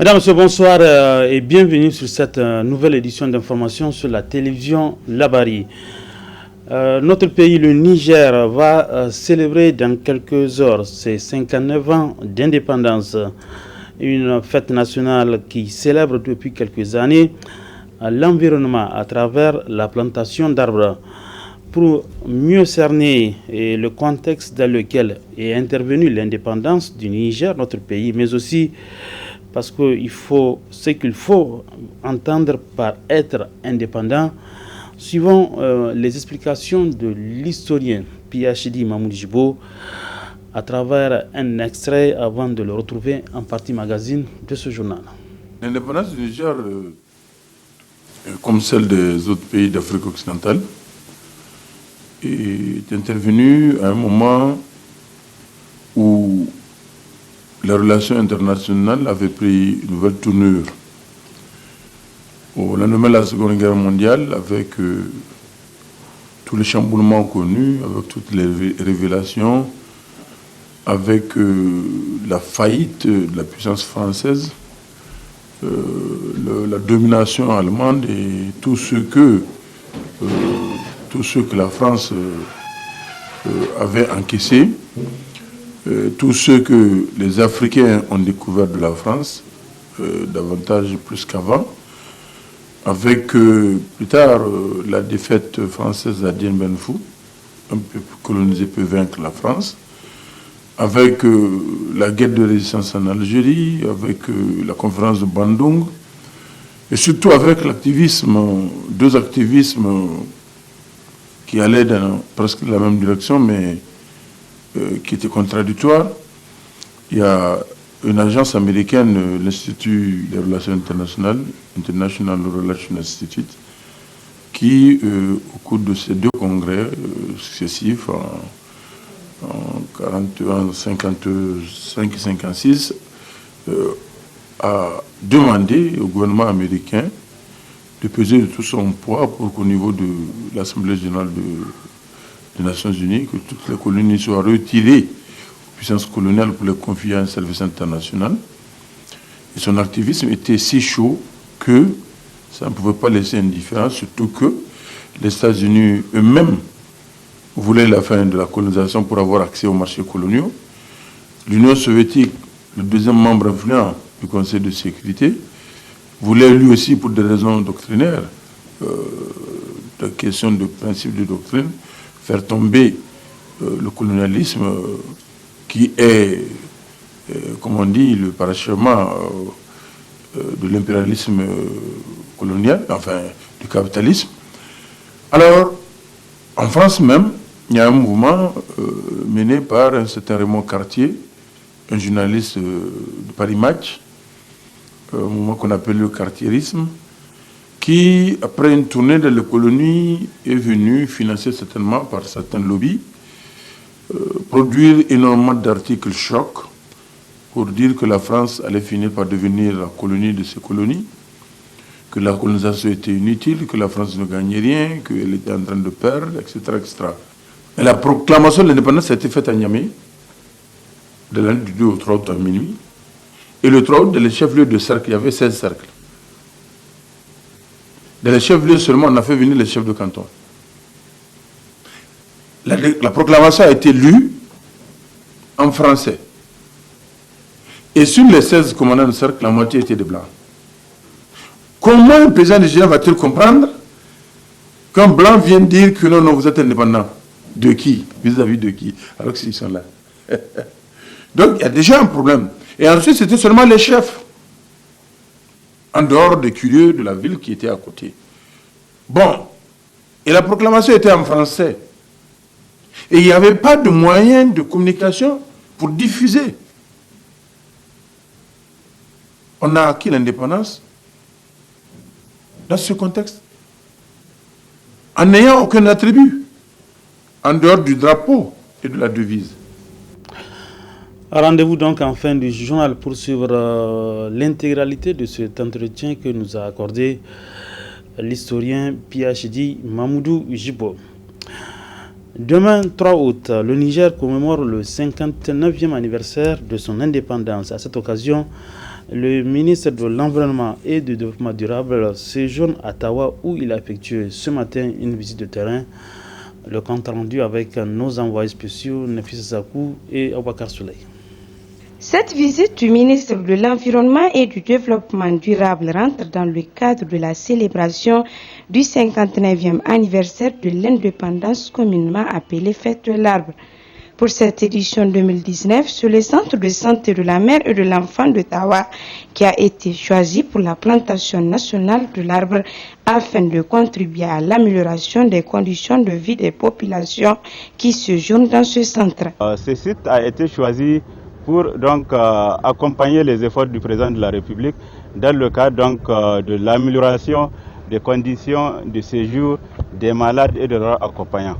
Mesdames, Messieurs, bonsoir et bienvenue sur cette nouvelle édition d'information sur la télévision Labari. Notre pays, le Niger, va célébrer dans quelques heures ses 59 ans d'indépendance. Une fête nationale qui célèbre depuis quelques années l'environnement à travers la plantation d'arbres. Pour mieux cerner le contexte dans lequel est intervenue l'indépendance du Niger, notre pays, mais aussi parce qu'il faut ce qu'il faut entendre par être indépendant, suivons les explications de l'historien PhD Mahmoud Jibo à travers un extrait avant de le retrouver en partie magazine de ce journal. L'indépendance du Niger, comme celle des autres pays d'Afrique occidentale, est intervenue à un moment où la relation internationale avait pris une nouvelle tournure. Au lendemain de la Seconde Guerre mondiale, avec tous les chamboulements connus, avec toutes les révélations, avec la faillite de la puissance française, la domination allemande et tout ce que la France avait encaissé, tout ce que les Africains ont découvert de la France, davantage plus qu'avant, avec plus tard la défaite française à Dien Bien Phu, un peuple colonisé peut vaincre la France, avec la guerre de résistance en Algérie, avec la conférence de Bandung, et surtout avec l'activisme, deux activismes qui allaient dans presque la même direction, mais qui étaient contradictoires. Il y a une agence américaine, l'Institut des Relations Internationales, International Relations Institute, qui, au cours de ces deux congrès successifs, en 41, 55 et 56, a demandé au gouvernement américain de peser de tout son poids pour qu'au niveau de l'Assemblée générale des Nations Unies, que toutes les colonies soient retirées aux puissances coloniales pour les confier à un service international. Et son activisme était si chaud que ça ne pouvait pas laisser indifférent, surtout que les États-Unis eux-mêmes voulaient la fin de la colonisation pour avoir accès aux marchés coloniaux. L'Union soviétique, le deuxième membre influent du Conseil de sécurité, voulait lui aussi, pour des raisons doctrinaires, de questions de principe de doctrine, faire tomber le colonialisme qui est, comme on dit, le parachèvement de l'impérialisme colonial, enfin du capitalisme. Alors, en France même, il y a un mouvement mené par un certain Raymond Cartier, un journaliste de Paris Match, un mouvement qu'on appelle le cartiérisme, qui, après une tournée dans les colonies, est venu, financé certainement par certains lobbies, produire énormément d'articles chocs pour dire que la France allait finir par devenir la colonie de ces colonies, que la colonisation était inutile, que la France ne gagnait rien, qu'elle était en train de perdre, etc. etc. Et la proclamation de l'indépendance a été faite à Niamey, de l'année du 2 au 3 août à minuit. Et le 3 août, dans les chefs-lieux de cercle, il y avait 16 cercles. Dans les chefs-lieux seulement, on a fait venir les chefs de canton. La proclamation a été lue en français. Et sur les 16 commandants de cercle, la moitié était de blancs. Comment un président de Genève va-t-il comprendre qu'un blanc vient dire que non, vous êtes indépendant? De qui? Vis-à-vis de qui? Alors qu'ils sont là. Donc, il y a déjà un problème. Et ensuite, c'était seulement les chefs, en dehors des curieux de la ville qui étaient à côté. Bon, et la proclamation était en français. Et il n'y avait pas de moyens de communication pour diffuser. On a acquis l'indépendance dans ce contexte, en n'ayant aucun attribut, en dehors du drapeau et de la devise. Rendez-vous donc en fin du journal pour suivre l'intégralité de cet entretien que nous a accordé l'historien PhD Mamoudou Jibo. Demain, 3 août, le Niger commémore le 59e anniversaire de son indépendance. À cette occasion, Le ministre de l'Environnement et du Développement durable séjourne à Tawa où il a effectué ce matin une visite de terrain. Le compte rendu avec nos envoyés spéciaux Nafisa Sakou et Abakar Souley. Cette visite du ministre de l'Environnement et du Développement durable rentre dans le cadre de la célébration du 59e anniversaire de l'indépendance communément appelée Fête de l'Arbre. Pour cette édition 2019, c'est le centre de santé de la mère et de l'enfant de Tawa qui a été choisi pour la plantation nationale de l'arbre afin de contribuer à l'amélioration des conditions de vie des populations qui séjournent dans ce centre. Ce site a été choisi pour donc accompagner les efforts du président de la République dans le cadre donc de l'amélioration des conditions de séjour des malades et de leurs accompagnants.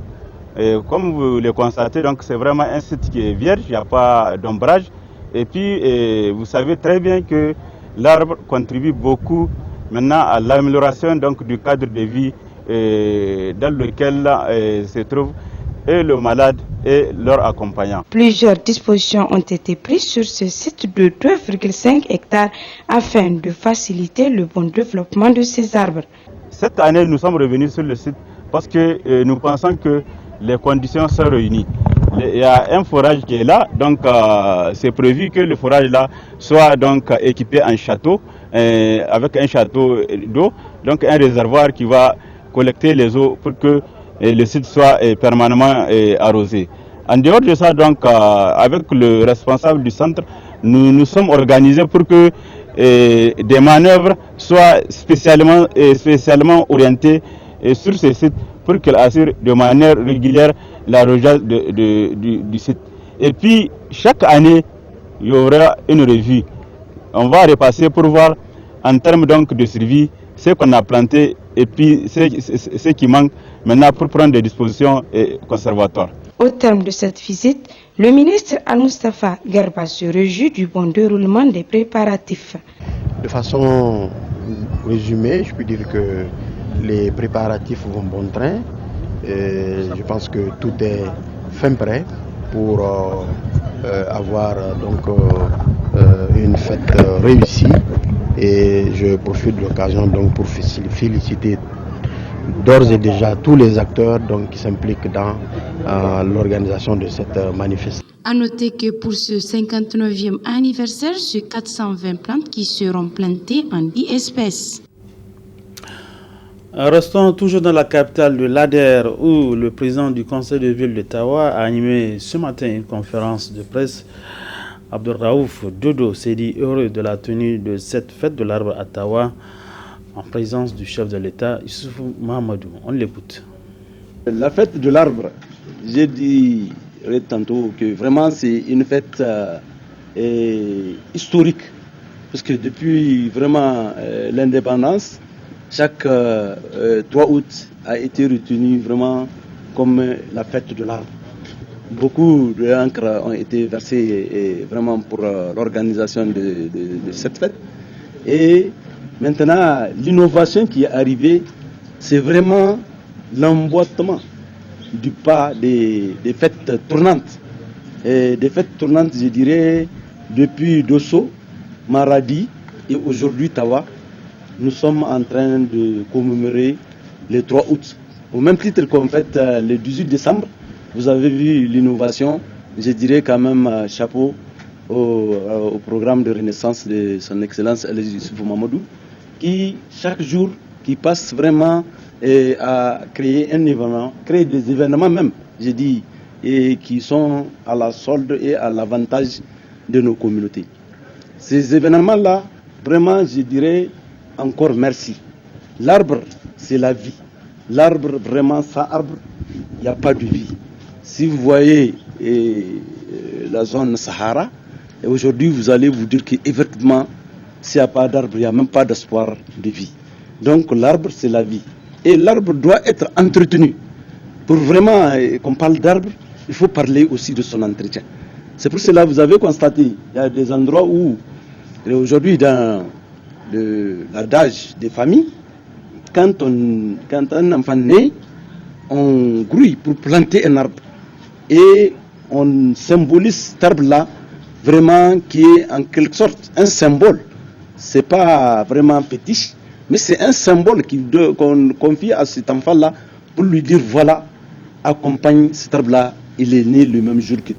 Et comme vous le constatez, donc c'est vraiment un site qui est vierge, il n'y a pas d'ombrage. Et puis vous savez très bien que l'arbre contribue beaucoup maintenant à l'amélioration donc du cadre de vie dans lequel se trouve et le malade et leurs accompagnants. Plusieurs dispositions ont été prises sur ce site de 2,5 hectares afin de faciliter le bon développement de ces arbres. Cette année, nous sommes revenus sur le site parce que nous pensons que les conditions sont réunies. Il y a un forage qui est là, donc c'est prévu que le forage là soit donc équipé en château, avec un château d'eau, donc un réservoir qui va collecter les eaux pour que le site soit permanemment arrosé. En dehors de ça, donc avec le responsable du centre, nous sommes organisés pour que des manœuvres soient spécialement orientées sur ce site pour qu'elle assure de manière régulière l'arrosage du site. Et puis, chaque année, il y aura une revue. On va repasser pour voir, en termes donc de survie, ce qu'on a planté et puis ce qui manque maintenant pour prendre des dispositions conservatoires. Au terme de cette visite, le ministre Al-Mustafa Garba se réjouit du bon déroulement des préparatifs. De façon résumée, je peux dire que les préparatifs vont bon train. Je pense que tout est fin prêt pour avoir donc une fête réussie. Et je profite de l'occasion donc pour féliciter d'ores et déjà tous les acteurs donc, qui s'impliquent dans l'organisation de cette manifestation. A noter que pour ce 59e anniversaire, c'est 420 plantes qui seront plantées en 10 espèces. Restons toujours dans la capitale de l'ADER où le président du conseil de ville de Tawa a animé ce matin une conférence de presse. Abdelraouf Dodo s'est dit heureux de la tenue de cette fête de l'arbre à Tawa en présence du chef de l'État, Issoufou Mahamadou. On l'écoute. La fête de l'arbre, j'ai dit tantôt que vraiment c'est une fête historique parce que depuis vraiment l'indépendance, chaque 3 août a été retenu vraiment comme la fête de l'arbre. Beaucoup d'encre ont été versées vraiment pour l'organisation de cette fête. Et maintenant, l'innovation qui est arrivée, c'est vraiment l'emboîtement du pas des fêtes tournantes. Et des fêtes tournantes, je dirais, depuis Dosso, Maradi et aujourd'hui Tawa, nous sommes en train de commémorer le 3 août. Au même titre qu'on fête le 18 décembre, vous avez vu l'innovation, je dirais quand même chapeau au programme de renaissance de son Excellence Elhaji Issoufou Mahamadou, qui chaque jour qui passe vraiment à créer un événement, créer des événements même, je dis, et qui sont à la solde et à l'avantage de nos communautés. Ces événements-là, vraiment, je dirais encore merci. L'arbre, c'est la vie. L'arbre, vraiment, sans arbre, il n'y a pas de vie. Si vous voyez la zone Sahara, aujourd'hui vous allez vous dire qu'effectivement, s'il n'y a pas d'arbre, il n'y a même pas d'espoir de vie. Donc l'arbre, c'est la vie. Et l'arbre doit être entretenu. Pour vraiment qu'on parle d'arbre, il faut parler aussi de son entretien. C'est pour cela que vous avez constaté, il y a des endroits où, aujourd'hui dans l'adage des familles, quand un enfant naît, on grouille pour planter un arbre. Et on symbolise cet arbre-là, vraiment qui est en quelque sorte un symbole c'est pas vraiment fétiche, mais c'est un symbole qu'on confie à cet enfant-là pour lui dire voilà, accompagne cet arbre-là, il est né le même jour que.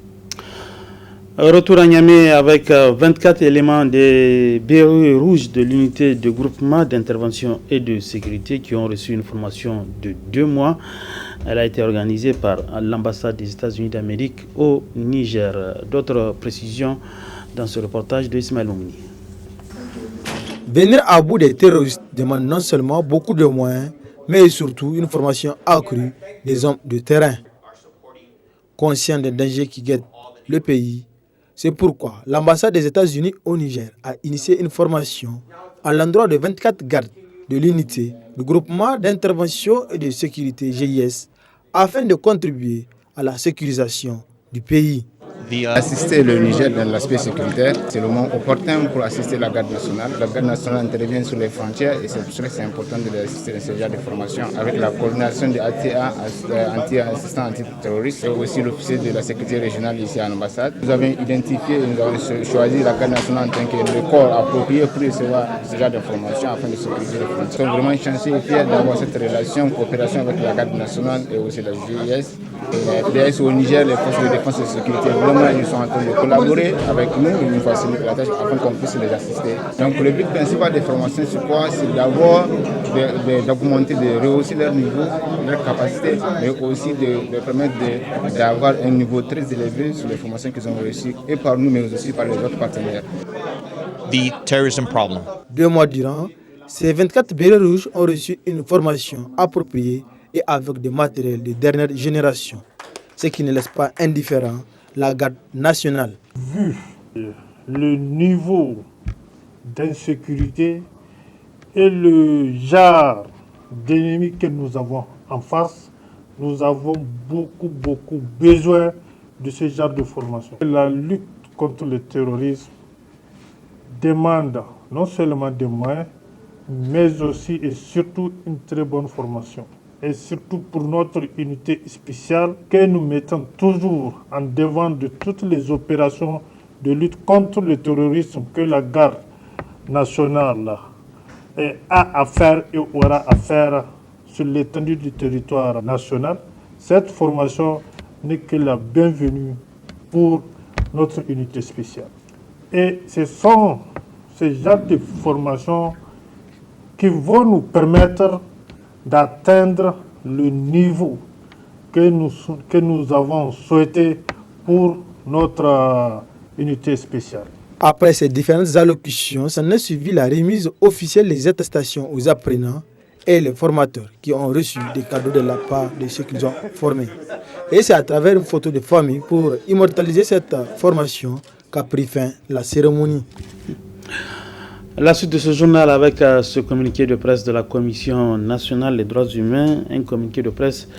Retour à Niamey avec 24 éléments des bérets rouges de l'unité de groupement d'intervention et de sécurité qui ont reçu une formation de 2 mois. Elle a été organisée par l'ambassade des États-Unis d'Amérique au Niger. D'autres précisions dans ce reportage de Ismaël Mouni. Venir à bout des terroristes demande non seulement beaucoup de moyens, mais surtout une formation accrue des hommes de terrain. Conscient des dangers qui guettent le pays, c'est pourquoi l'ambassade des États-Unis au Niger a initié une formation à l'endroit de 24 gardes de l'unité du groupement d'intervention et de sécurité GIS afin de contribuer à la sécurisation du pays. Assister le Niger dans l'aspect sécuritaire, c'est le moment opportun pour assister la garde nationale. La garde nationale intervient sur les frontières et c'est pour cela que c'est important de l'assister dans ce genre de formation avec la coordination de ATA, assistant antiterroriste, et aussi l'officier de la sécurité régionale ici à l'ambassade. Nous avons identifié et nous avons choisi la garde nationale en tant que le corps approprié pour recevoir ce genre de formation afin de sécuriser les frontières. Nous sommes vraiment chanceux et fiers d'avoir cette relation, coopération avec la garde nationale et aussi la GIS. Les DS au Niger, les forces de défense et de sécurité, vraiment ils sont en train de collaborer avec nous, ils nous facilitent la tâche afin qu'on puisse les assister. Donc le but principal des formations, c'est quoi? C'est d'avoir, d'augmenter, de rehausser leur niveau, leur capacité, mais aussi de permettre d'avoir un niveau très élevé sur les formations qu'ils ont reçues, et par nous, mais aussi par les autres partenaires. The terrorism problem. 2 mois durant, ces 24 bérets rouges ont reçu une formation appropriée et avec des matériels de dernière génération, ce qui ne laisse pas indifférent la garde nationale. Vu le niveau d'insécurité et le genre d'ennemis que nous avons en face, nous avons beaucoup besoin de ce genre de formation. La lutte contre le terrorisme demande non seulement des moyens, mais aussi et surtout une très bonne formation. Et surtout pour notre unité spéciale que nous mettons toujours en devant de toutes les opérations de lutte contre le terrorisme que la garde nationale a à faire et aura à faire sur l'étendue du territoire national. Cette formation n'est que la bienvenue pour notre unité spéciale. Et ce sont ces genres de formations qui vont nous permettre d'atteindre le niveau que nous avons souhaité pour notre unité spéciale. Après ces différentes allocutions, s'en est suivi la remise officielle des attestations aux apprenants et les formateurs qui ont reçu des cadeaux de la part de ceux qu'ils ont formés. Et c'est à travers une photo de famille pour immortaliser cette formation qu'a pris fin la cérémonie. La suite de ce journal avec ce communiqué de presse de la Commission nationale des droits humains, un communiqué de presse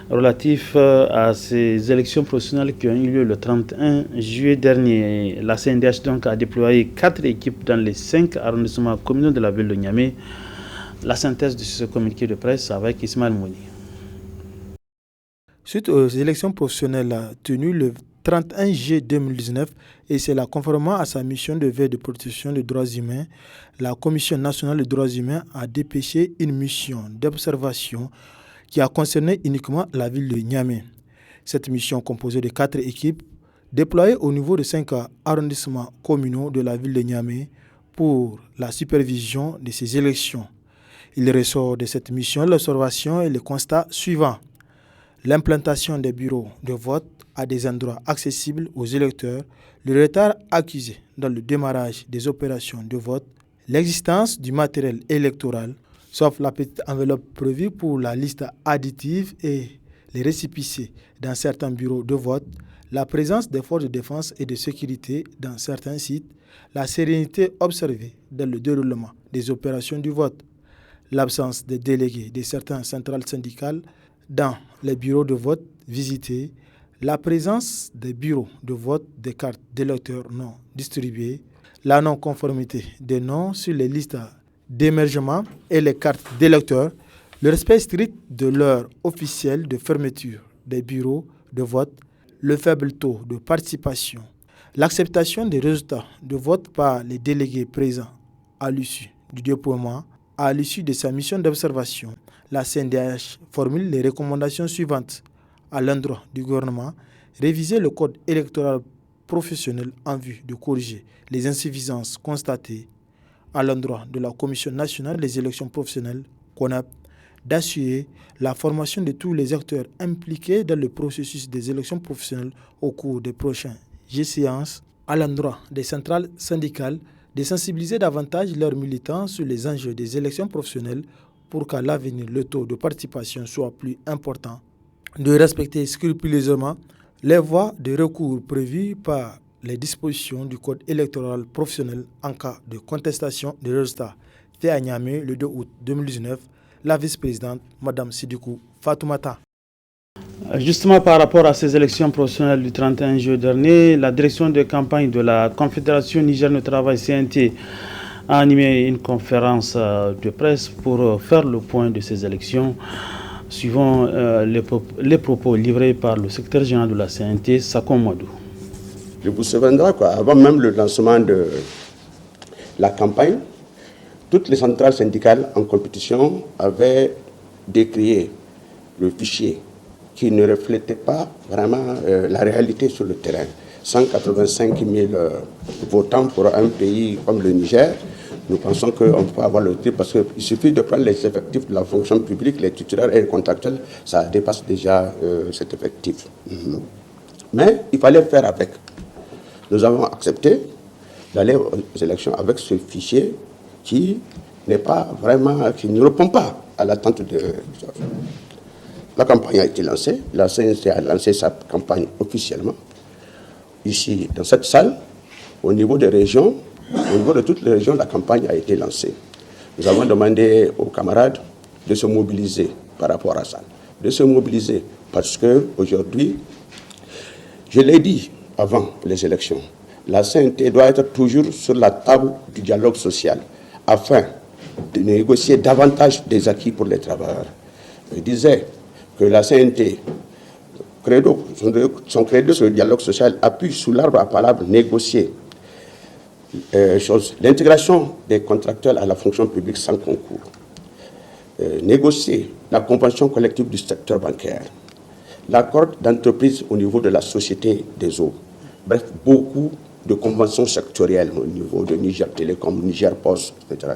relatif à ces élections professionnelles qui ont eu lieu le 31 juillet dernier. La CNDH donc a déployé 4 équipes dans les 5 arrondissements communaux de la ville de Niamey. La synthèse de ce communiqué de presse avec Ismaël Mouni. Suite aux élections professionnelles tenues le 31 juillet 2019, et c'est là conformément à sa mission de veille de protection des droits humains, la Commission nationale des droits humains a dépêché une mission d'observation qui a concerné uniquement la ville de Niamey. Cette mission composée de 4 équipes déployées au niveau de 5 arrondissements communaux de la ville de Niamey pour la supervision de ces élections. Il ressort de cette mission l'observation et le constat suivant. L'implantation des bureaux de vote à des endroits accessibles aux électeurs, le retard accusé dans le démarrage des opérations de vote, l'existence du matériel électoral, sauf la petite enveloppe prévue pour la liste additive et les récépissés dans certains bureaux de vote, la présence des forces de défense et de sécurité dans certains sites, la sérénité observée dans le déroulement des opérations du vote, l'absence des délégués de certaines centrales syndicales dans les bureaux de vote visités, la présence des bureaux de vote des cartes d'électeurs non distribuées, la non-conformité des noms sur les listes d'émergement et les cartes d'électeurs, le respect strict de l'heure officielle de fermeture des bureaux de vote, le faible taux de participation, l'acceptation des résultats de vote par les délégués présents À l'issue du déploiement, à l'issue de sa mission d'observation, la CNDH formule les recommandations suivantes à l'endroit du gouvernement: réviser le code électoral professionnel en vue de corriger les insuffisances constatées, à l'endroit de la Commission nationale des élections professionnelles, CONAP, d'assurer la formation de tous les acteurs impliqués dans le processus des élections professionnelles au cours des prochaines échéances, à l'endroit des centrales syndicales, de sensibiliser davantage leurs militants sur les enjeux des élections professionnelles pour qu'à l'avenir le taux de participation soit plus important, de respecter scrupuleusement les voies de recours prévues par les dispositions du code électoral professionnel en cas de contestation des résultats. Fait à Niamey le 2 août 2019, la vice-présidente Mme Sidikou Fatoumata. Justement, par rapport à ces élections professionnelles du 31 juillet dernier, la direction de campagne de la Confédération Nigérienne du Travail CNT a animé une conférence de presse pour faire le point de ces élections, suivant les propos livrés par le secrétaire général de la CNT, Sakom Madou. Je vous souviendrai qu'avant même le lancement de la campagne, toutes les centrales syndicales en compétition avaient décrié le fichier qui ne reflétait pas vraiment la réalité sur le terrain. 185 000 votants pour un pays comme le Niger. Nous pensons qu'on peut avoir le titre parce qu'il suffit de prendre les effectifs de la fonction publique, les titulaires et les contractuels, ça dépasse déjà cet effectif. Mais il fallait faire avec. Nous avons accepté d'aller aux élections avec ce fichier qui n'est pas vraiment, qui ne répond pas à l'attente de... La campagne a été lancée, la CNC a lancé sa campagne officiellement. Ici, dans cette salle, au niveau des régions, au niveau de toutes les régions, la campagne a été lancée. Nous avons demandé aux camarades de se mobiliser par rapport à ça. De se mobiliser parce qu'aujourd'hui, je l'ai dit avant les élections, la CNT doit être toujours sur la table du dialogue social afin de négocier davantage des acquis pour les travailleurs. Je disais que la CNT, son credo sur le dialogue social appuie sous l'arbre à palabre négocier l'intégration des contractuels à la fonction publique sans concours, négocier la convention collective du secteur bancaire, l'accord d'entreprise au niveau de la société des eaux, bref, beaucoup de conventions sectorielles au niveau de Niger Télécom, Niger Post, etc.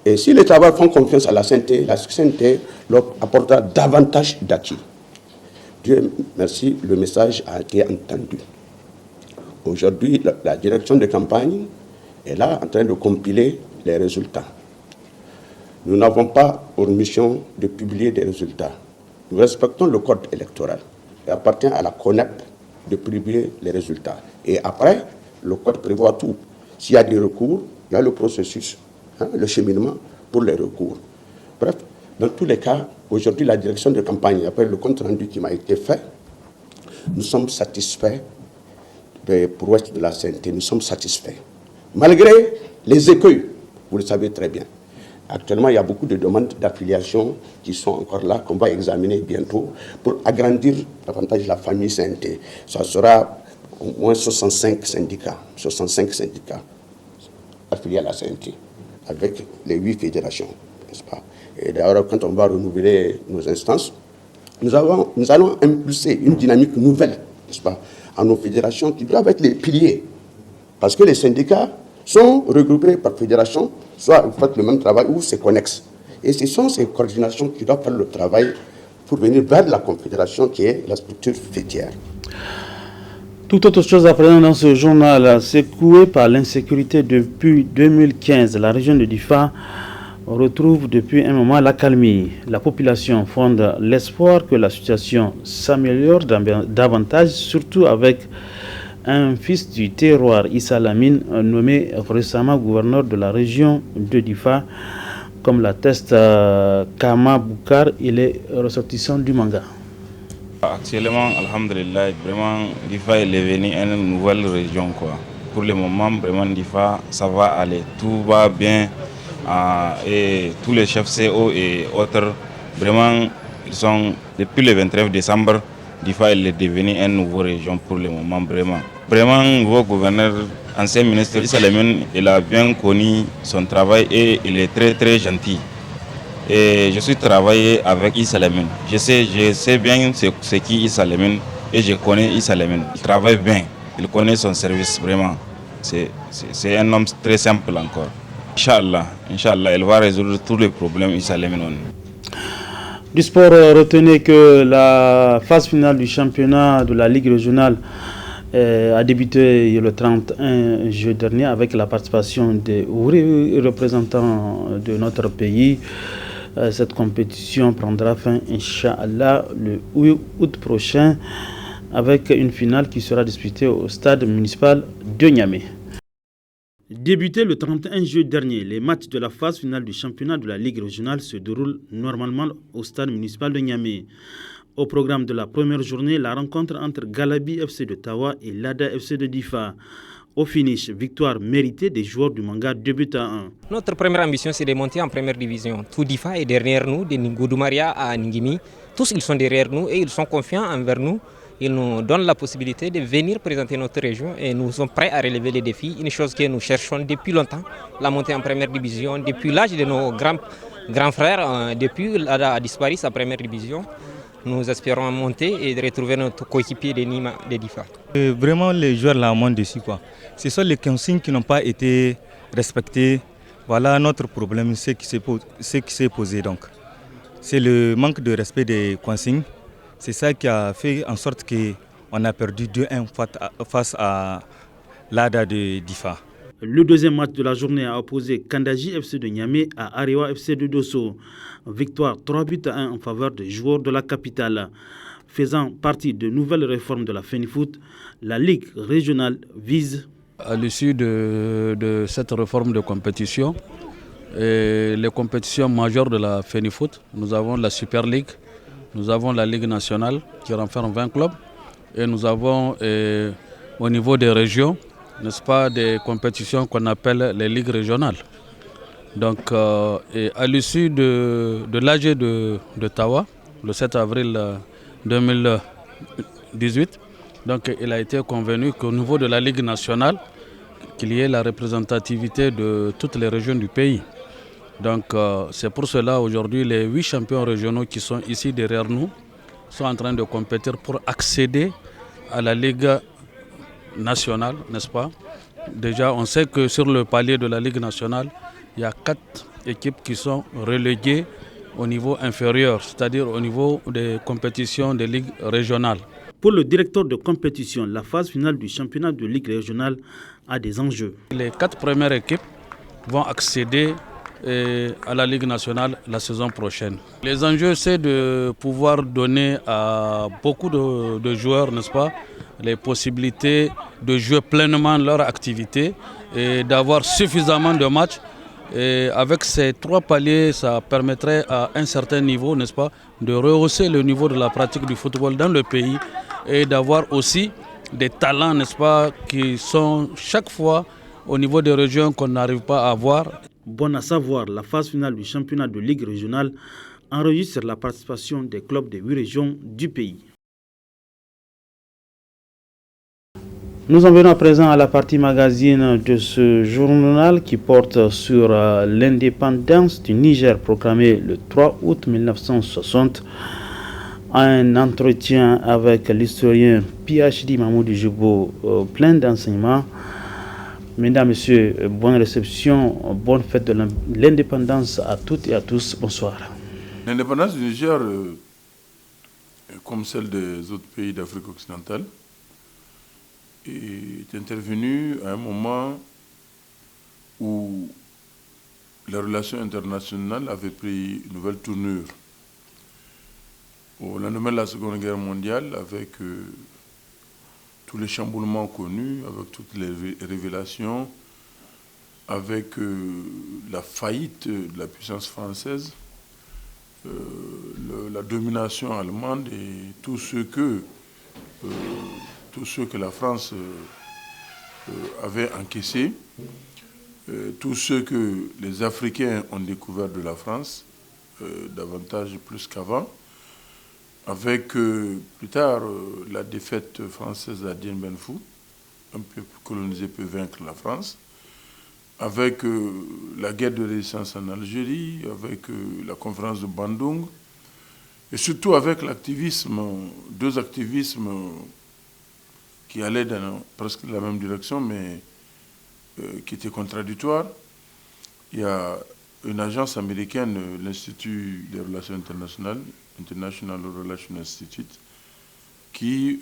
Et si les travailleurs font confiance à la CNT leur apportera davantage d'acquis. Dieu merci, le message a été entendu. Aujourd'hui, la direction de campagne est là en train de compiler les résultats. Nous n'avons pas pour mission de publier des résultats. Nous respectons le code électoral. Il appartient à la CONEP de publier les résultats. Et après, le code prévoit tout. S'il y a des recours, il y a le processus, le cheminement pour les recours. Bref, dans tous les cas, aujourd'hui, la direction de campagne, après le compte rendu qui m'a été fait, nous sommes satisfaits des prouesses de la CNT. Nous sommes satisfaits. Malgré les écueils, vous le savez très bien. Actuellement, il y a beaucoup de demandes d'affiliation qui sont encore là, qu'on va examiner bientôt, pour agrandir davantage la famille CNT. Ça sera au moins 65 syndicats affiliés à la CNT, avec les 8 fédérations, n'est-ce pas? Et d'ailleurs, quand on va renouveler nos instances, nous allons impulser une dynamique nouvelle, n'est-ce pas, à nos fédérations qui doivent être les piliers. Parce que les syndicats sont regroupés par fédération, soit vous faites le même travail ou c'est connexe. Et ce sont ces coordinations qui doivent faire le travail pour venir vers la confédération qui est la structure fêtière. Toute autre chose à présent dans ce journal, secoué par l'insécurité depuis 2015, la région de Difa retrouve depuis un moment l'accalmie. La population fonde l'espoir que la situation s'améliore davantage, surtout avec un fils du terroir, Issa Lamine, nommé récemment gouverneur de la région de Difa, comme l'atteste Kama Boukar, il est ressortissant du Manga. Actuellement, alhamdulillah, vraiment, Difa est devenu une nouvelle région, quoi. Pour le moment, vraiment, Difa, ça va aller, tout va bien. Et tous les chefs CO et autres, vraiment, ils sont, depuis le 29 décembre, Difa est devenu une nouvelle région pour le moment, vraiment. Vraiment, nouveau gouverneur, ancien ministre Issa Lamine, il a bien connu son travail et il est très très gentil. Et je suis travaillé avec Issa Lamine. Je sais bien ce qui est Issa Lamine et je connais Issa Lamine. Il travaille bien, il connaît son service vraiment. C'est un homme très simple encore. Inch'Allah, il va résoudre tous les problèmes Issa Lamine. Du sport, retenez que la phase finale du championnat de la Ligue régionale a débuté le 31 juillet dernier avec la participation des représentants de notre pays. Cette compétition prendra fin, Inch'Allah, le 8 août prochain avec une finale qui sera disputée au stade municipal de Niamey. Débuté le 31 juillet dernier, les matchs de la phase finale du championnat de la Ligue régionale se déroulent normalement au stade municipal de Niamey. Au programme de la première journée, la rencontre entre Galabi FC de Tawa et Lada FC de Difa. Au finish, victoire méritée des joueurs du Manga 2 buts à 1. Notre première ambition, c'est de monter en première division. Tout Difa est derrière nous, de Ngoudumaria à Ngimi. Tous ils sont derrière nous et ils sont confiants envers nous. Ils nous donnent la possibilité de venir présenter notre région et nous sommes prêts à relever les défis. Une chose que nous cherchons depuis longtemps, la montée en première division, depuis l'âge de nos grands frères, depuis Lada a disparu sa première division. Nous espérons monter et de retrouver notre coéquipier de Nîmes de Difa. Vraiment, les joueurs là montent dessus, quoi. Ce sont les consignes qui n'ont pas été respectées. Voilà notre problème, ce qui s'est posé donc. C'est le manque de respect des consignes. C'est ça qui a fait en sorte qu'on a perdu 2-1 face à l'ADA de Difa. Le deuxième match de la journée a opposé Kandaji FC de Niamey à Arewa FC de Dosso. Victoire 3 buts à 1 en faveur des joueurs de la capitale. Faisant partie de nouvelles réformes de la FENIFOOT, la Ligue régionale vise... À l'issue de cette réforme de compétition, les compétitions majeures de la FENIFOOT, nous avons la Super League, nous avons la Ligue nationale qui renferme 20 clubs et nous avons au niveau des régions, n'est-ce pas, des compétitions qu'on appelle les ligues régionales. Donc à l'issue de l'AG de Tawa, le 7 avril 2018, donc il a été convenu qu'au niveau de la Ligue nationale, qu'il y ait la représentativité de toutes les régions du pays. Donc c'est pour cela aujourd'hui les 8 champions régionaux qui sont ici derrière nous sont en train de compétir pour accéder à la Ligue nationale, n'est-ce pas? Déjà on sait que sur le palier de la Ligue nationale, il y a 4 équipes qui sont reléguées au niveau inférieur, c'est-à-dire au niveau des compétitions des ligues régionales. Pour le directeur de compétition, la phase finale du championnat de Ligue régionale a des enjeux. Les 4 premières équipes vont accéder à la Ligue nationale la saison prochaine. Les enjeux, c'est de pouvoir donner à beaucoup de joueurs, n'est-ce pas, les possibilités de jouer pleinement leur activité et d'avoir suffisamment de matchs. Et avec ces 3 paliers, ça permettrait à un certain niveau, n'est-ce pas, de rehausser le niveau de la pratique du football dans le pays et d'avoir aussi des talents, n'est-ce pas, qui sont chaque fois au niveau des régions qu'on n'arrive pas à avoir. Bon à savoir, la phase finale du championnat de Ligue régionale enregistre la participation des clubs des 8 régions du pays. Nous en venons à présent à la partie magazine de ce journal qui porte sur l'indépendance du Niger proclamée le 3 août 1960. Un entretien avec l'historien PhD Mamoudou Djibo plein d'enseignements. Mesdames, Messieurs, bonne réception, bonne fête de l'indépendance à toutes et à tous. Bonsoir. L'indépendance du Niger, comme celle des autres pays d'Afrique occidentale, est intervenue à un moment où les relations internationales avaient pris une nouvelle tournure. Au lendemain de la Seconde Guerre mondiale, avec tous les chamboulements connus, avec toutes les révélations, avec la faillite de la puissance française, la domination allemande et tout ce que la France avait encaissé, tout ce que les Africains ont découvert de la France, davantage plus qu'avant, avec plus tard la défaite française à Dien Bien Phu, un peuple colonisé peut vaincre la France, avec la guerre de résistance en Algérie, avec la conférence de Bandung, et surtout avec l'activisme, deux activismes qui allaient dans presque la même direction, mais qui étaient contradictoires. Il y a une agence américaine, l'Institut des Relations Internationales, International Relations Institute, qui,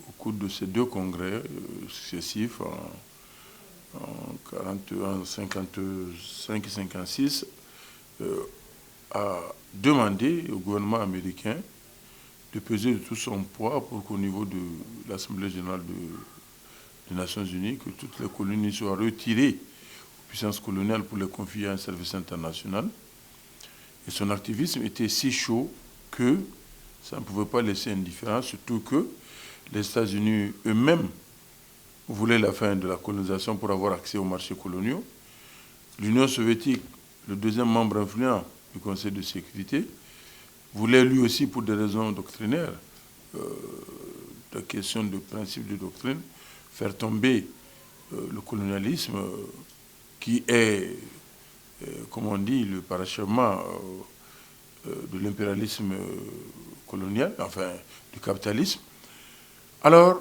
au cours de ces deux congrès successifs, en 41, 55 et 56, a demandé au gouvernement américain de peser de tout son poids pour qu'au niveau de l'Assemblée générale des Nations Unies, que toutes les colonies soient retirées aux puissances coloniales pour les confier à un service international. Et son activisme était si chaud que ça ne pouvait pas laisser indifférent, surtout que les États-Unis eux-mêmes voulaient la fin de la colonisation pour avoir accès aux marchés coloniaux. L'Union soviétique, le deuxième membre influent du Conseil de sécurité, voulait lui aussi, pour des raisons doctrinaires, de questions de principe de doctrine, faire tomber le colonialisme qui est, comme on dit, le parachèvement de l'impérialisme colonial, enfin du capitalisme. Alors,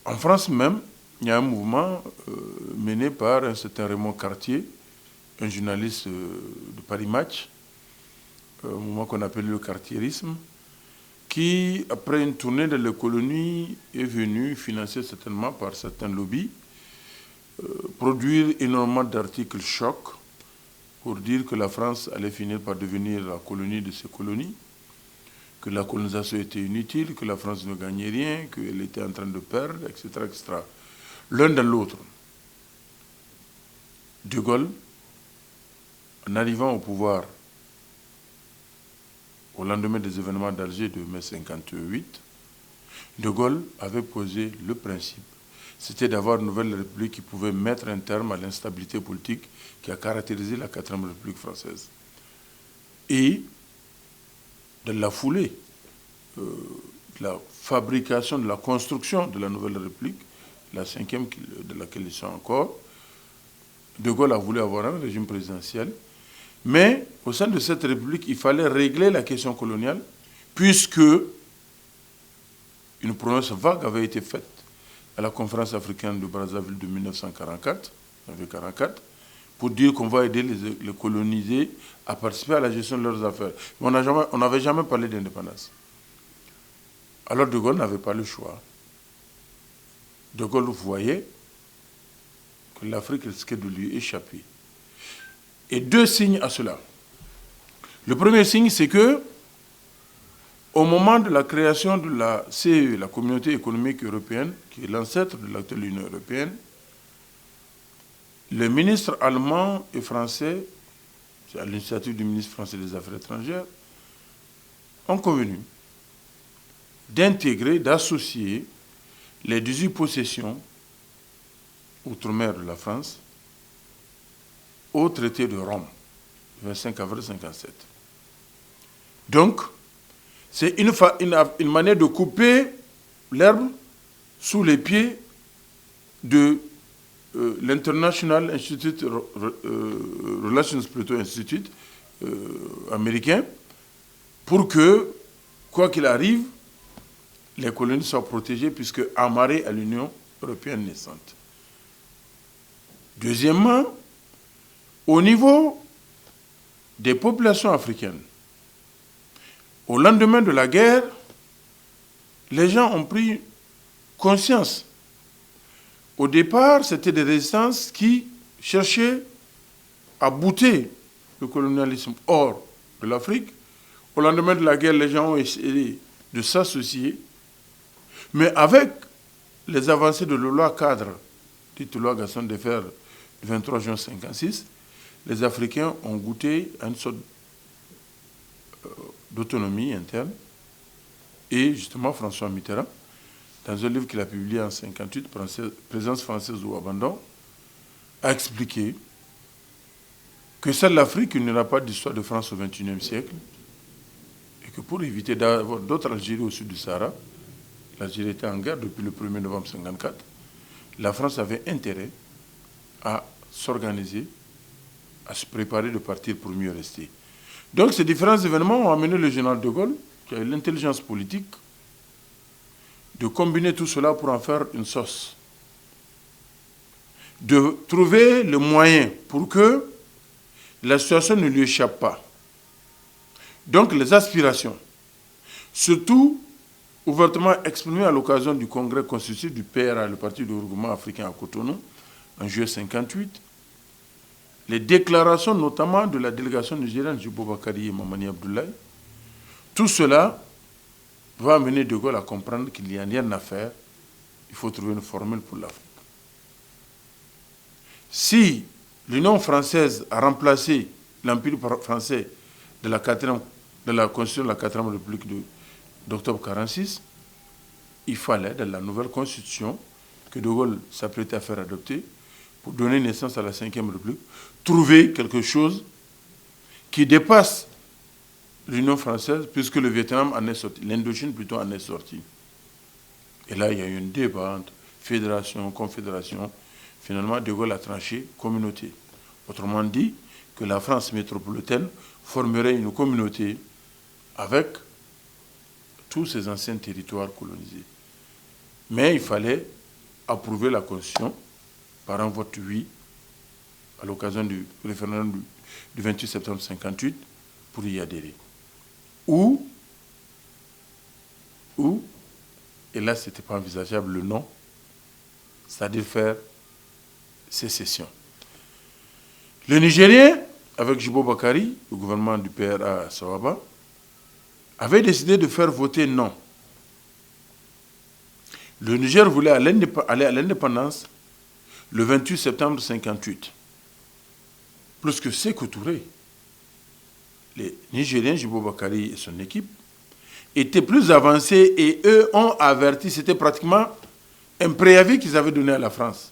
en France même, il y a un mouvement mené par un certain Raymond Cartier, un journaliste de Paris Match, un mouvement qu'on appelle le cartiérisme, qui, après une tournée dans les colonies, est venu, financé certainement par certains lobbies, produire énormément d'articles chocs pour dire que la France allait finir par devenir la colonie de ces colonies, que la colonisation était inutile, que la France ne gagnait rien, qu'elle était en train de perdre, etc., etc. L'un dans l'autre. De Gaulle, en arrivant au pouvoir au lendemain des événements d'Alger de mai 1958, De Gaulle avait posé le principe. C'était d'avoir une nouvelle république qui pouvait mettre un terme à l'instabilité politique qui a caractérisé la 4e République française. Et, de la foulée, de la fabrication, de la construction de la nouvelle République, la 5e de laquelle ils sont encore, De Gaulle a voulu avoir un régime présidentiel, mais au sein de cette République, il fallait régler la question coloniale, puisque une promesse vague avait été faite à la conférence africaine de Brazzaville de 1944, pour dire qu'on va aider les colonisés à participer à la gestion de leurs affaires. Mais on n'avait jamais parlé d'indépendance. Alors De Gaulle n'avait pas le choix. De Gaulle voyait que l'Afrique risquait de lui échapper. Et deux signes à cela. Le premier signe, c'est que, au moment de la création de la CE, la Communauté économique européenne, qui est l'ancêtre de l'actuelle Union européenne, les ministres allemands et français, c'est à l'initiative du ministre français des Affaires étrangères, ont convenu d'intégrer, d'associer les 18 possessions outre-mer de la France au traité de Rome, le 25 avril 1957. Donc, c'est une manière de couper l'herbe sous les pieds de l'International Institute, Relations Institute américain, pour que, quoi qu'il arrive, les colonies soient protégées puisque amarrées à l'Union européenne naissante. Deuxièmement, au niveau des populations africaines, au lendemain de la guerre, les gens ont pris conscience. Au départ, c'était des résistances qui cherchaient à bouter le colonialisme hors de l'Afrique. Au lendemain de la guerre, les gens ont essayé de s'associer. Mais avec les avancées de la loi cadre, dite loi Gaston Defferre du 23 juin 1956, les Africains ont goûté à une sorte d'autonomie interne. Et justement, François Mitterrand, dans un livre qu'il a publié en 1958, Présence française ou abandon, a expliqué que seule l'Afrique, il n'y aura pas d'histoire de France au XXIe siècle, et que pour éviter d'avoir d'autres Algéries au sud du Sahara, l'Algérie était en guerre depuis le 1er novembre 1954, la France avait intérêt à s'organiser, à se préparer de partir pour mieux rester. Donc ces différents événements ont amené le général de Gaulle, qui a eu l'intelligence politique, de combiner tout cela pour en faire une sauce. De trouver le moyen pour que la situation ne lui échappe pas. Donc les aspirations, surtout ouvertement exprimées à l'occasion du congrès constitutif du PRA, le Parti du regroupement africain à Cotonou, en juillet 1958, les déclarations notamment de la délégation nigérienne Djibo Bakary et Mamani Abdoulaye, tout cela va amener De Gaulle à comprendre qu'il n'y a rien à faire, il faut trouver une formule pour l'Afrique. Si l'Union française a remplacé l'Empire français de la Constitution de la 4e République d'octobre 1946, il fallait, dans la nouvelle Constitution que De Gaulle s'apprêtait à faire adopter, pour donner naissance à la 5e République, trouver quelque chose qui dépasse l'Union française, puisque le Vietnam en est sorti, l'Indochine plutôt en est sorti. Et là, il y a eu un débat entre fédération, confédération. Finalement, De Gaulle a tranché communauté. Autrement dit, que la France métropolitaine formerait une communauté avec tous ces anciens territoires colonisés. Mais il fallait approuver la Constitution par un vote oui à l'occasion du référendum du 28 septembre 1958 pour y adhérer. Ou, et là ce n'était pas envisageable le non, c'est-à-dire faire sécession. Le Nigérien, avec Djibo Bakary, le gouvernement du PRA à Sawaba, avait décidé de faire voter non. Le Niger voulait aller à l'indépendance le 28 septembre 1958. Plus que Sékou Touré, les Nigériens, Djibo Bakary et son équipe, étaient plus avancés et eux ont averti, c'était pratiquement un préavis qu'ils avaient donné à la France,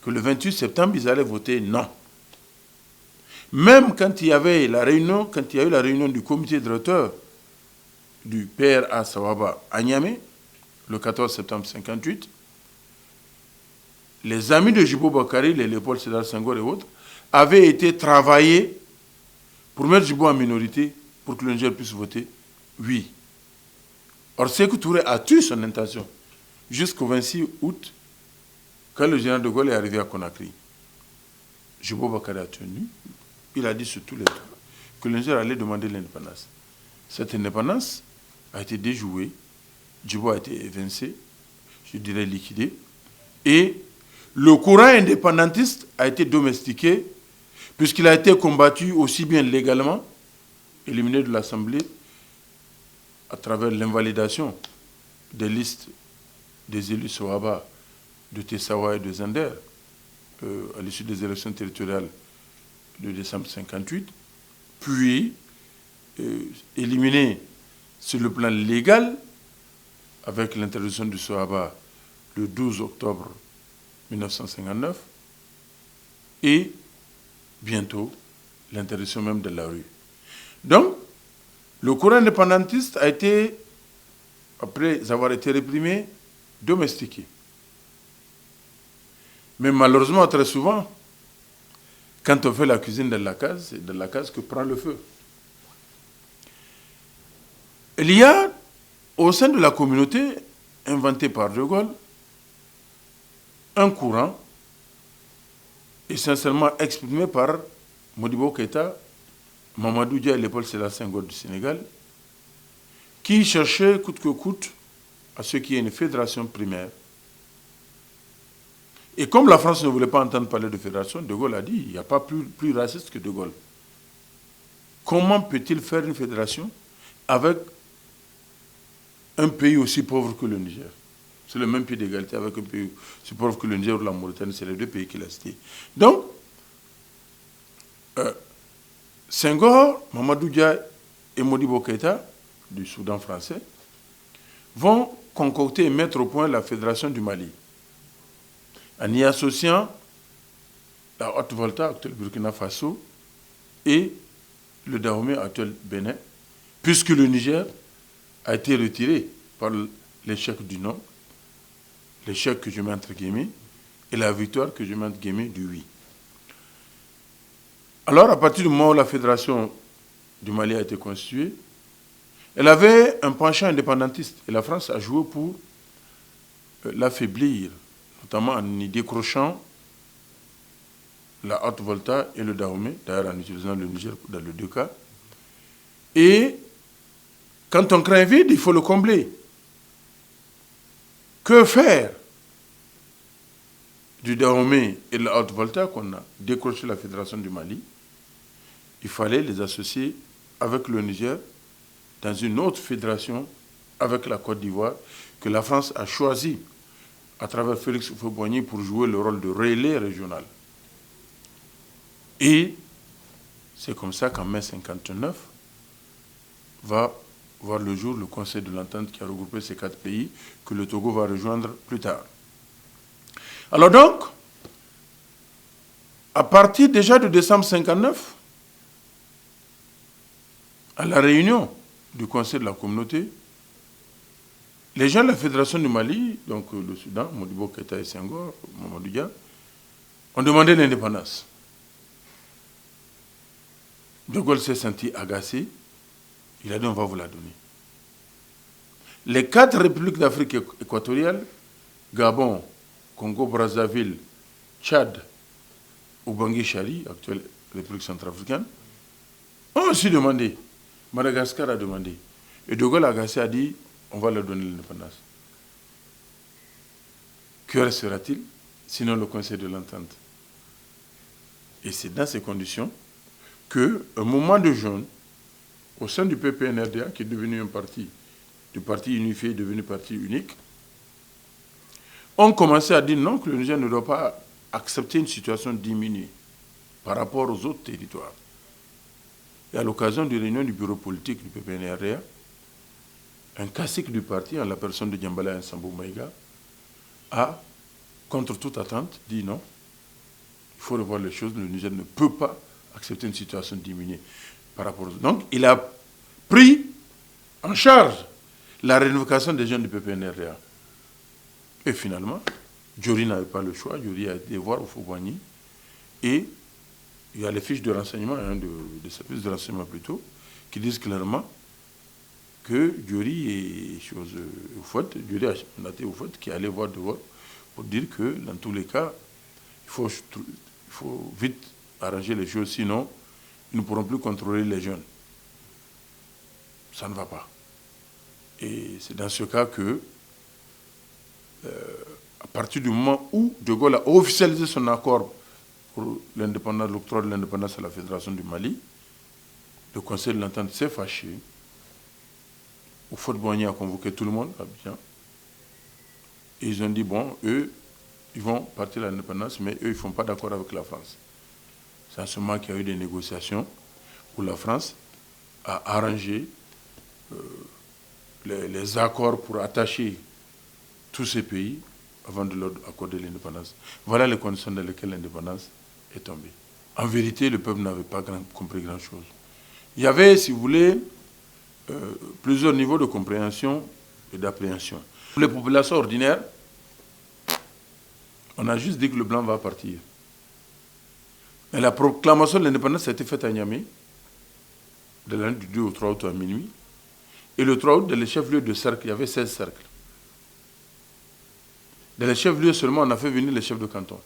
que le 28 septembre, ils allaient voter non. Même quand il y avait la réunion, quand il y a eu la réunion du comité directeur du PRA Sawaba à Niamey, le 14 septembre 1958, les amis de Djibo Bakary, les Léopold Sédar Senghor et autres, avaient été travaillés pour mettre Djibo en minorité, pour que le Niger puisse voter oui. Or, Sékou Touré a tué son intention jusqu'au 26 août, quand le général de Gaulle est arrivé à Conakry. Djibo Bakary a tenu, il a dit sur tous les tours que le Niger allait demander l'indépendance. Cette indépendance a été déjouée, Djibo a été évincé, je dirais liquidé, et le courant indépendantiste a été domestiqué, puisqu'il a été combattu aussi bien légalement, éliminé de l'Assemblée, à travers l'invalidation des listes des élus Sawaba, de Tessawa et de Zander, à l'issue des élections territoriales de décembre 1958, puis éliminé sur le plan légal, avec l'interdiction du Sawaba le 12 octobre 1959, et bientôt l'interdiction même de la rue. Donc, le courant indépendantiste a été, après avoir été réprimé, domestiqué. Mais malheureusement, très souvent, quand on fait la cuisine dans la case, c'est dans la case que prend le feu. Il y a, au sein de la communauté inventée par De Gaulle, un courant essentiellement exprimé par Modibo Keïta, Mamadou Dia et Léopold Sédar Senghor du Sénégal, qui cherchaient coûte que coûte à ce qu'il y ait une fédération primaire. Et comme la France ne voulait pas entendre parler de fédération, De Gaulle a dit, il n'y a pas plus raciste que De Gaulle. Comment peut-il faire une fédération avec un pays aussi pauvre que le Niger? C'est le même pied d'égalité avec un pays aussi pauvre que le Niger ou la Mauritanie, c'est les deux pays qu'il a cités. Donc, Senghor, Mamadou Dia et Modibo Keïta, du Soudan français, vont concocter et mettre au point la Fédération du Mali, en y associant la Haute-Volta, actuelle Burkina Faso, et le Dahomey, actuel Bénin, puisque le Niger a été retiré par l'échec du non, l'échec que je mets entre guillemets, et la victoire que je mets entre guillemets du oui. Alors, à partir du moment où la fédération du Mali a été constituée, elle avait un penchant indépendantiste, et la France a joué pour l'affaiblir, notamment en y décrochant la Haute-Volta et le Dahomey, d'ailleurs en utilisant le Niger dans les deux cas. Et quand on crée un vide, il faut le combler. Que faire du Dahomey et de la Haute-Volta qu'on a décroché la Fédération du Mali? Il fallait les associer avec le Niger dans une autre fédération avec la Côte d'Ivoire que la France a choisi à travers Félix Houphouët-Boigny pour jouer le rôle de relais régional. Et c'est comme ça qu'en mai 1959 va voir le jour le Conseil de l'Entente qui a regroupé ces 4 pays que le Togo va rejoindre plus tard. Alors donc, à partir déjà de décembre 1959, à la réunion du Conseil de la communauté, les gens de la Fédération du Mali, donc le Soudan, Modibo Keïta et Senghor, Mamadou Dia, ont demandé l'indépendance. De Gaulle s'est senti agacé. Il a dit on va vous la donner. Les 4 républiques d'Afrique équatoriale, Gabon, Congo, Brazzaville, Tchad, Ubangui-Chari, actuelle République centrafricaine, ont aussi demandé. Madagascar a demandé. Et De Gaulle agacé a dit on va leur donner l'indépendance. Que restera-t-il sinon le Conseil de l'Entente? Et c'est dans ces conditions qu'un moment de jeunes, au sein du PPNRDA, qui est devenu un parti, du parti unifié devenu parti unique, ont commencé à dire non, que le Niger ne doit pas accepter une situation diminuée par rapport aux autres territoires. Et à l'occasion d'une réunion du bureau politique du PPNRDA, un cacique du parti, en la personne de Diambala Nsambou Maïga, a, contre toute attente, dit non, il faut revoir les choses, le Niger ne peut pas accepter une situation diminuée par rapport aux autres. Donc, il a pris en charge la réunification des jeunes du PPNRDA. Et finalement, Diori n'avait pas le choix, Diori a été voir Houphouët-Boigny, et il y a les fiches de renseignement, des services de renseignement plutôt, qui disent clairement que Diori et Diori a mandaté Houphouët qui allait voir De Gaulle pour dire que dans tous les cas, il faut vite arranger les choses, sinon ils ne pourront plus contrôler les jeunes. Ça ne va pas. Et c'est dans ce cas que, à partir du moment où De Gaulle a officialisé son accord pour l'octroi de l'indépendance à la Fédération du Mali, le Conseil de l'Entente s'est fâché. Houphouët-Boigny a convoqué tout le monde à Abidjan. Et ils ont dit, bon, eux, ils vont partir à l'indépendance, mais eux, ils ne font pas d'accord avec la France. C'est à ce moment qu'il y a eu des négociations où la France a arrangé les accords pour attacher tous ces pays avant de leur accorder l'indépendance. Voilà les conditions dans lesquelles l'indépendance est tombée. En vérité, le peuple n'avait pas compris grand-chose. Il y avait, si vous voulez, plusieurs niveaux de compréhension et d'appréhension. Pour les populations ordinaires, on a juste dit que le blanc va partir. Mais la proclamation de l'indépendance a été faite à Niamey, de l'année du 2 au 3 août à minuit. Et le 3 août, dans les chefs-lieux de cercle, il y avait 16 cercles. Dans les chefs-lieux seulement, on a fait venir les chefs de canton.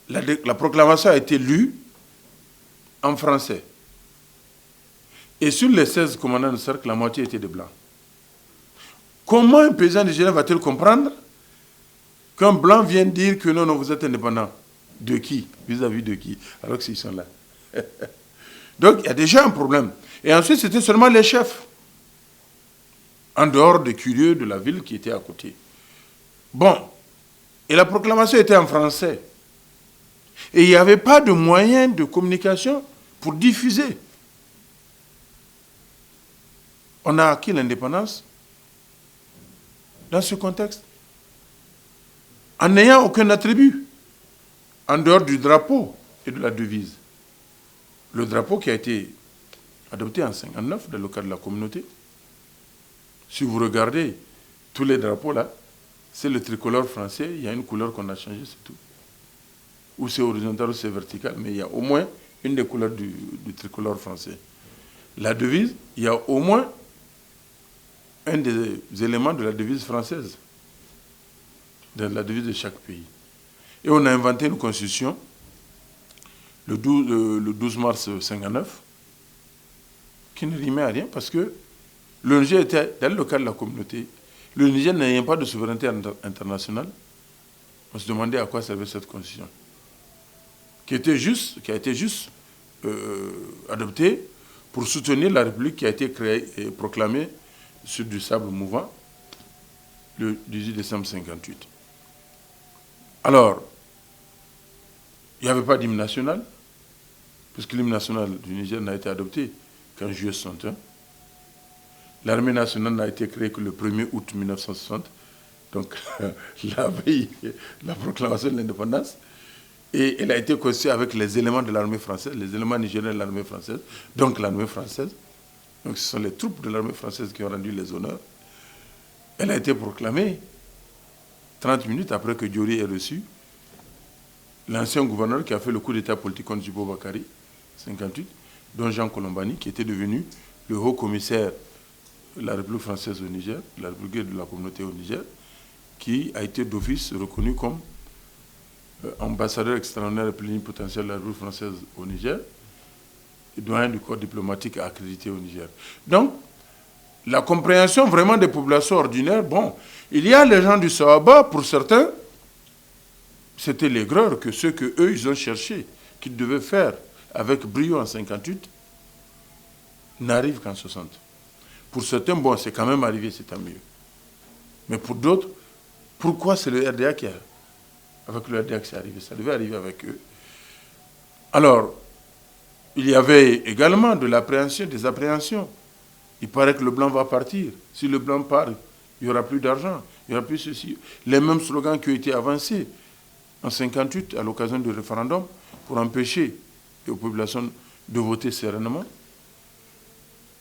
La proclamation a été lue en français. Et sur les 16 commandants de cercle, la moitié étaient des blancs. Comment un paysan nigérien va-t-il comprendre qu'un blanc vient dire que non, vous êtes indépendant? De qui? Vis-à-vis de qui? Alors qu'ils sont là. Donc, il y a déjà un problème. Et ensuite, c'était seulement les chefs, en dehors des curieux de la ville qui étaient à côté. Bon, et la proclamation était en français. Et il n'y avait pas de moyens de communication pour diffuser. On a acquis l'indépendance dans ce contexte, en n'ayant aucun attribut, en dehors du drapeau et de la devise. Le drapeau qui a été adopté en 1959 dans le cadre de la communauté. Si vous regardez tous les drapeaux là, c'est le tricolore français, il y a une couleur qu'on a changée, c'est tout. Ou c'est horizontal ou c'est vertical, mais il y a au moins une des couleurs du tricolore français. La devise, il y a au moins un des éléments de la devise française, dans la devise de chaque pays. Et on a inventé une constitution le 12 mars 1959 qui ne rimait à rien parce que le Niger était dans le cadre de la communauté. Le Niger n'ayant pas de souveraineté internationale, on se demandait à quoi servait cette constitution, qui a été juste adoptée pour soutenir la République qui a été créée et proclamée sur du sable mouvant le 18 décembre 1958. Alors, il n'y avait pas d'hymne national, puisque l'hymne national du Niger n'a été adopté qu'en juillet 1961. L'armée nationale n'a été créée que le 1er août 1960, donc la veille de la proclamation de l'indépendance. Et elle a été conçue avec les éléments de l'armée française, les éléments nigériens de l'armée française, donc l'armée française. Donc ce sont les troupes de l'armée française qui ont rendu les honneurs. Elle a été proclamée 30 minutes après que Diori ait reçu l'ancien gouverneur qui a fait le coup d'état politique contre Djibo Bakary, 1958, dont Jean Colombani, qui était devenu le haut commissaire de la République française au Niger, de la République de la communauté au Niger, qui a été d'office reconnu comme ambassadeur extraordinaire et plénipotentiaire de la République française au Niger, et doyen du corps diplomatique accrédité au Niger. Donc, la compréhension vraiment des populations ordinaires, bon, il y a les gens du Sahaba, pour certains, c'était l'aigreur que ceux qu'eux, ils ont cherché, qu'ils devaient faire avec brio en 1958, n'arrivent qu'en 60. Pour certains, bon, c'est quand même arrivé, c'est tant mieux. Mais pour d'autres, pourquoi c'est le RDA qui a... Avec le RDA que c'est arrivé, ça devait arriver avec eux. Alors, il y avait également de l'appréhension, des appréhensions. Il paraît que le blanc va partir. Si le blanc part, il n'y aura plus d'argent, il n'y aura plus ceci. Les mêmes slogans qui ont été avancés en 1958 à l'occasion du référendum pour empêcher les populations de voter sereinement.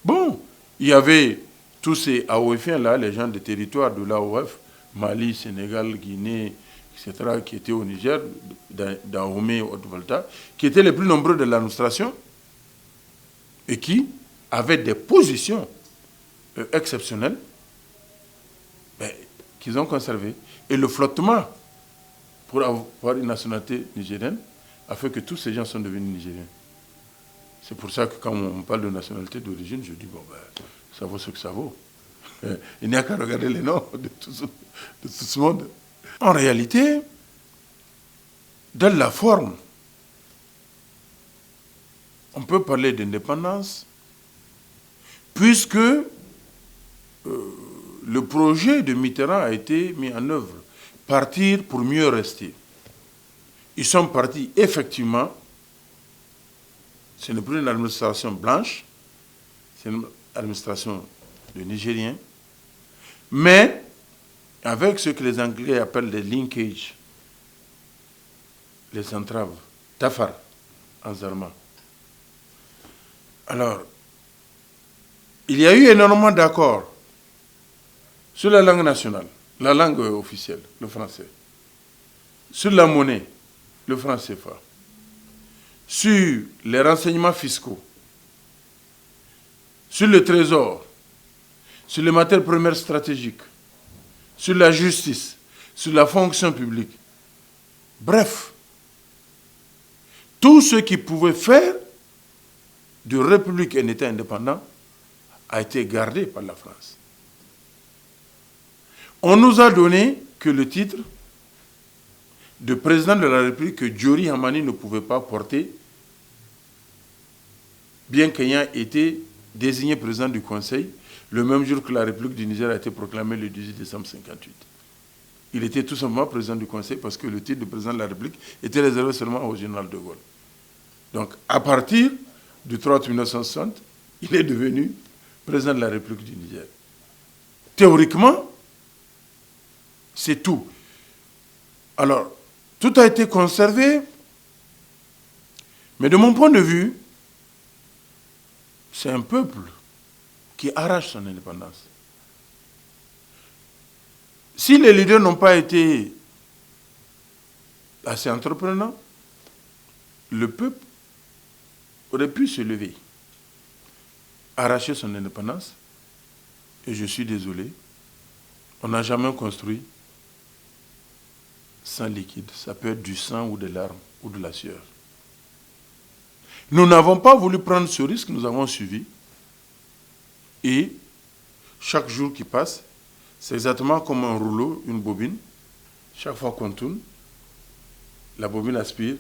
Bon, il y avait tous ces AOFiens-là, les gens des territoires de l'AOF, Mali, Sénégal, Guinée, etc., qui étaient au Niger, Dahomey, Haute-Volta, qui étaient les plus nombreux de l'administration et qui avaient des positions exceptionnelles qu'ils ont conservées. Et le flottement pour avoir une nationalité nigérienne a fait que tous ces gens sont devenus nigériens. C'est pour ça que quand on parle de nationalité d'origine, je dis, bon, ça vaut ce que ça vaut. Il n'y a qu'à regarder les noms de tout ce monde. En réalité, dans la forme, on peut parler d'indépendance, puisque le projet de Mitterrand a été mis en œuvre. Partir pour mieux rester. Ils sont partis effectivement. Ce n'est plus une administration blanche, c'est une administration de Nigériens, mais avec ce que les Anglais appellent les linkages, les entraves, Tafar, en Zarma. Alors, il y a eu énormément d'accords sur la langue nationale, la langue officielle, le français, sur la monnaie, le franc CFA, sur les renseignements fiscaux, sur le trésor, sur les matières premières stratégiques, sur la justice, sur la fonction publique. Bref, tout ce qui pouvait faire de République un État indépendant a été gardé par la France. On nous a donné que le titre de président de la République que Diori Hamani ne pouvait pas porter, bien qu'ayant été désigné président du Conseil le même jour que la République du Niger a été proclamée le 18 décembre 1958. Il était tout simplement président du Conseil parce que le titre de président de la République était réservé seulement au général de Gaulle. Donc, à partir du 3 août 1960, il est devenu président de la République du Niger. Théoriquement, c'est tout. Alors, tout a été conservé, mais de mon point de vue, c'est un peuple qui arrache son indépendance. Si les leaders n'ont pas été assez entreprenants, le peuple aurait pu se lever, arracher son indépendance, et je suis désolé, on n'a jamais construit sans liquide. Ça peut être du sang ou des larmes ou de la sueur. Nous n'avons pas voulu prendre ce risque, nous avons suivi. Et chaque jour qui passe, c'est exactement comme un rouleau, une bobine. Chaque fois qu'on tourne, la bobine aspire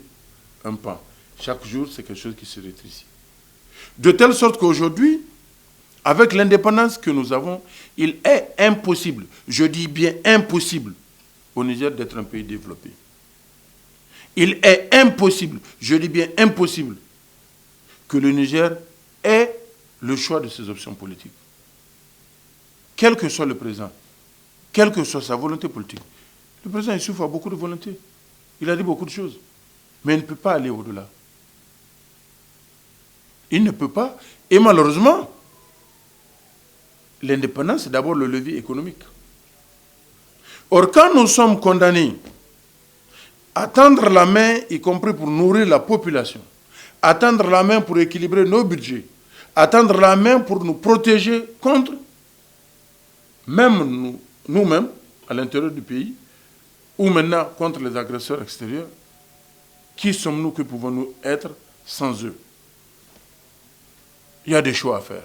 un pan. Chaque jour, c'est quelque chose qui se rétrécit. De telle sorte qu'aujourd'hui, avec l'indépendance que nous avons, il est impossible, je dis bien impossible, au Niger d'être un pays développé. Il est impossible, je dis bien impossible, que le Niger ait le choix de ses options politiques. Quel que soit le président, quelle que soit sa volonté politique. Le président Issoufou a beaucoup de volonté. Il a dit beaucoup de choses. Mais il ne peut pas aller au-delà. Il ne peut pas. Et malheureusement, l'indépendance, c'est d'abord le levier économique. Or, quand nous sommes condamnés à tendre la main, y compris pour nourrir la population, à tendre la main pour équilibrer nos budgets, à tendre la main pour nous protéger contre, même nous-mêmes, à l'intérieur du pays, ou maintenant contre les agresseurs extérieurs, qui sommes-nous, que pouvons-nous être sans eux? Il y a des choix à faire.